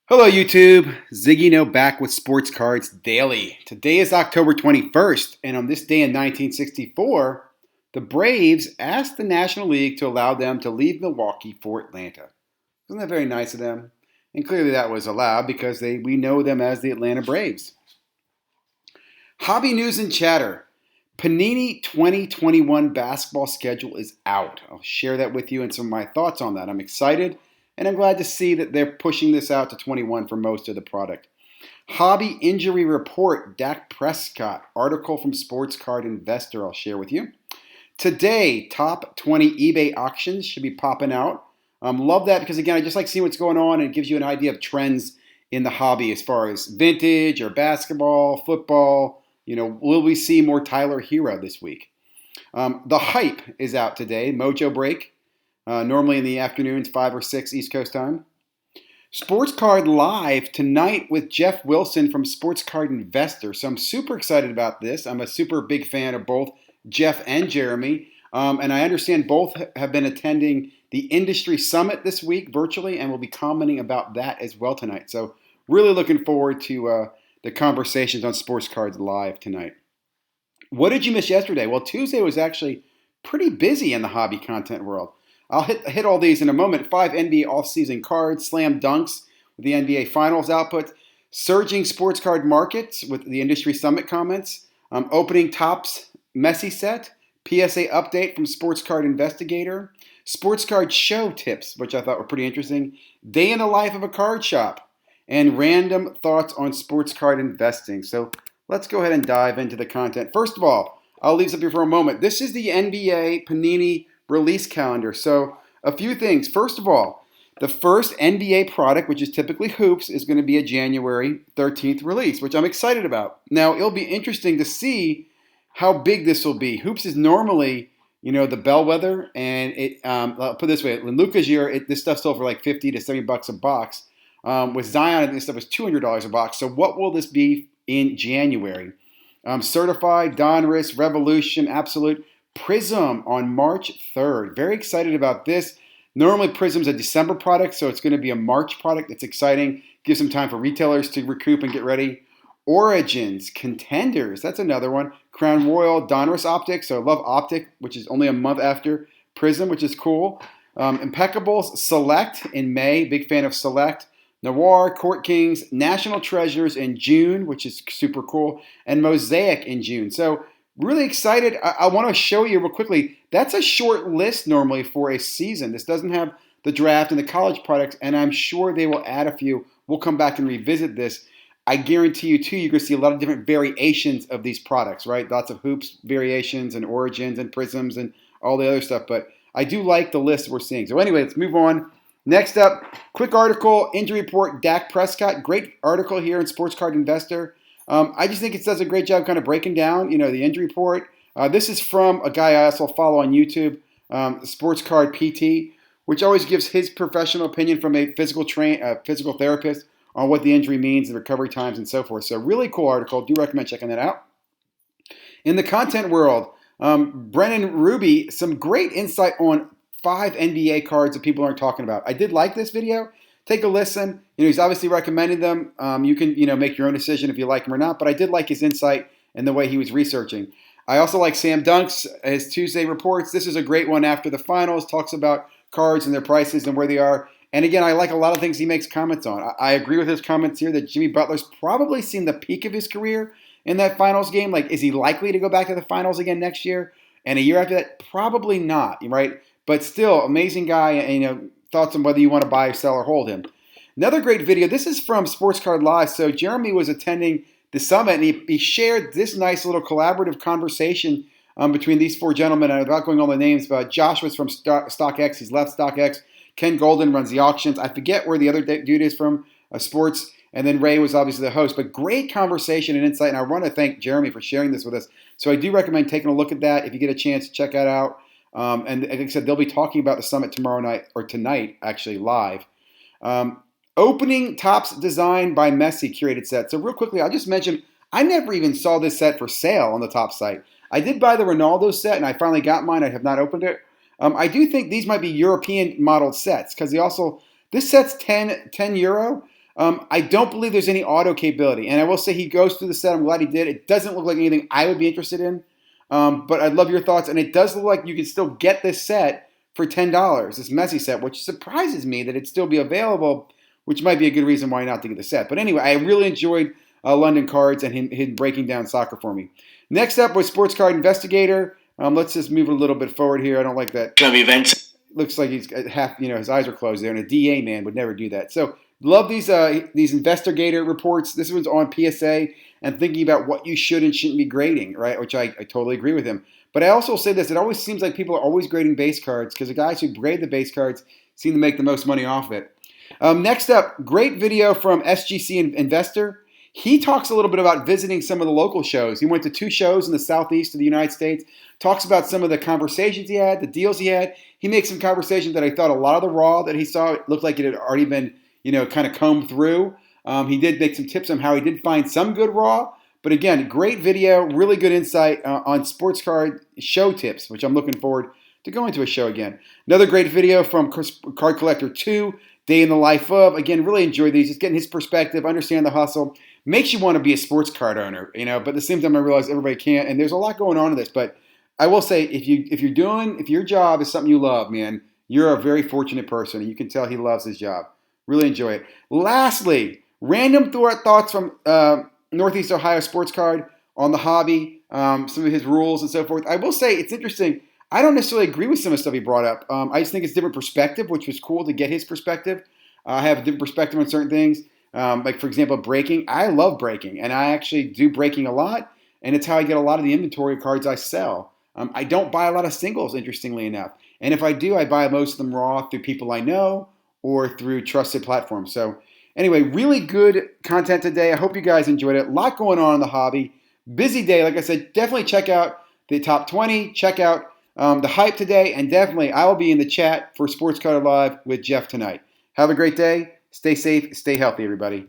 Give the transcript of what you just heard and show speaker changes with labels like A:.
A: Hello YouTube, ZiggyNo back with Sports Cards Daily. Today is October 21st, and on this day in 1964, the Braves asked the National League to allow them to leave Milwaukee for Atlanta. Isn't that very nice of them? And clearly that was allowed because we know them as the Atlanta Braves. Hobby news and chatter. Panini 2021 basketball schedule is out. I'll share that with you and some of my thoughts on that. I'm excited. And I'm glad to see that they're pushing this out to 21 for most of the product. Hobby injury report, Dak Prescott, article from Sports Card Investor I'll share with you. Today, top 20 eBay auctions should be popping out. Love that because, again, I just like seeing what's going on, and it gives you an idea of trends in the hobby as far as vintage or basketball, football. Will we see more Tyler Hero this week? The Hype is out today, Mojo Break. Normally in the afternoons, 5 or 6 East Coast time. Sports Card Live tonight with Jeff Wilson from Sports Card Investor. So I'm super excited about this. I'm a super big fan of both Jeff and Jeremy. And I understand both have been attending the Industry Summit this week virtually and will be commenting about that as well tonight. So really looking forward to the conversations on Sports Cards Live tonight. What did you miss yesterday? Well, Tuesday was actually pretty busy in the hobby content world. I'll hit all these in a moment. 5 NBA offseason cards, slam dunks with the NBA Finals output, surging sports card markets with the Industry Summit comments, opening Topps Messi set, PSA update from Sports Card Investigator, sports card show tips, which I thought were pretty interesting, day in the life of a card shop, and random thoughts on sports card investing. So let's go ahead and dive into the content. First of all, I'll leave this up here for a moment. This is the NBA Panini release calendar. So a few things. First of all, the first NBA product, which is typically Hoops, is going to be a January 13th release, which I'm excited about. Now, it'll be interesting to see how big this will be. Hoops is normally, the bellwether, and I'll put it this way: in Luka's year, this stuff sold for like $50 to $70 a box. With Zion, I think this stuff was $200 a box. So what will this be in January? Certified, Donruss, Revolution, Absolute. Prism on March 3rd. Very excited about this. Normally Prism's a December product, so it's going to be a March product. It's exciting. Gives some time for retailers to recoup and get ready. Origins, Contenders, that's another one. Crown Royal, Donruss Optic, so I love Optic, which is only a month after Prism, which is cool. Impeccables, Select in May, big fan of Select. Noir, Court Kings, National Treasures in June, which is super cool. And Mosaic in June. So really excited. I want to show you real quickly. That's a short list normally for a season. This doesn't have the draft and the college products, and I'm sure they will add a few. We'll come back and revisit this. I guarantee you, too, you're going to see a lot of different variations of these products, right? Lots of Hoops variations and Origins and Prisms and all the other stuff. But I do like the list we're seeing. So anyway, let's move on. Next up, quick article, injury report, Dak Prescott. Great article here in Sports Card Investor. I just think it does a great job kind of breaking down, the injury report. This is from a guy I also follow on YouTube, Sports Card PT, which always gives his professional opinion from a physical therapist on what the injury means, the recovery times, and so forth. So really cool article. Do recommend checking that out. In the content world, Brennan Ruby, some great insight on 5 NBA cards that people aren't talking about. I did like this video. Take a listen. He's obviously recommending them. You can, make your own decision if you like them or not. But I did like his insight and the way he was researching. I also like Sam Dunk's, his Tuesday reports. This is a great one after the finals. Talks about cards and their prices and where they are. And again, I like a lot of things he makes comments on. I agree with his comments here that Jimmy Butler's probably seen the peak of his career in that finals game. Like, is he likely to go back to the finals again next year? And a year after that, probably not, right? But still, amazing guy, and thoughts on whether you want to buy, sell, or hold him. Another great video. This is from Sports Card Live. So Jeremy was attending the summit, and he shared this nice little collaborative conversation between these 4 gentlemen. And without going all the names, but Josh was from StockX. He's left StockX. Ken Golden runs the auctions. I forget where the other dude is from, Sports. And then Ray was obviously the host. But great conversation and insight. And I want to thank Jeremy for sharing this with us. So I do recommend taking a look at that. If you get a chance, check that out. And like I said, they'll be talking about the summit tomorrow night, or tonight, actually, live. Opening Topps Design by Messi curated set. So real quickly, I'll just mention, I never even saw this set for sale on the Topps site. I did buy the Ronaldo set, and I finally got mine. I have not opened it. I do think these might be European modeled sets, because this set's €10. I don't believe there's any auto capability. And I will say he goes through the set. I'm glad he did. It doesn't look like anything I would be interested in. But I'd love your thoughts. And it does look like you can still get this set for $10, this Messi set, which surprises me that it'd still be available, which might be a good reason why not to get the set. But anyway, I really enjoyed London Cards and him breaking down soccer for me. Next up was Sports Card Investigator. Let's just move a little bit forward here. I don't like that. Looks like he's half, his eyes are closed there, and a DA man would never do that. So love these Investigator reports. This one's on PSA and thinking about what you should and shouldn't be grading, right? Which I totally agree with him. But I also say this, it always seems like people are always grading base cards because the guys who grade the base cards seem to make the most money off of it. Next up, great video from SGC Investor. He talks a little bit about visiting some of the local shows. He went to 2 shows in the southeast of the United States, talks about some of the conversations he had, the deals he had. He makes some conversations that I thought a lot of the raw that he saw looked like it had already been, kind of combed through. He did make some tips on how he did find some good raw. But again, great video, really good insight on sports card show tips, which I'm looking forward to going to a show again. Another great video from Card Collector 2, Day in the Life of. Again, really enjoy these. Just getting his perspective, understand the hustle. Makes you want to be a sports card owner, but at the same time I realize everybody can't, and there's a lot going on in this. But I will say, if your job is something you love, man, you're a very fortunate person, and you can tell he loves his job. Really enjoy it. Lastly, random thoughts from Northeast Ohio Sports Card on the hobby, some of his rules and so forth. I will say it's interesting. I don't necessarily agree with some of the stuff he brought up. I just think it's a different perspective, which was cool to get his perspective. I have a different perspective on certain things. Like, for example, breaking. I love breaking, and I actually do breaking a lot, and it's how I get a lot of the inventory of cards I sell. I don't buy a lot of singles, interestingly enough. And if I do, I buy most of them raw through people I know or through trusted platforms. So anyway, really good content today. I hope you guys enjoyed it. A lot going on in the hobby. Busy day. Like I said, definitely check out the top 20. Check out the hype today. And definitely, I will be in the chat for Sports Card Live with Jeff tonight. Have a great day. Stay safe. Stay healthy, everybody.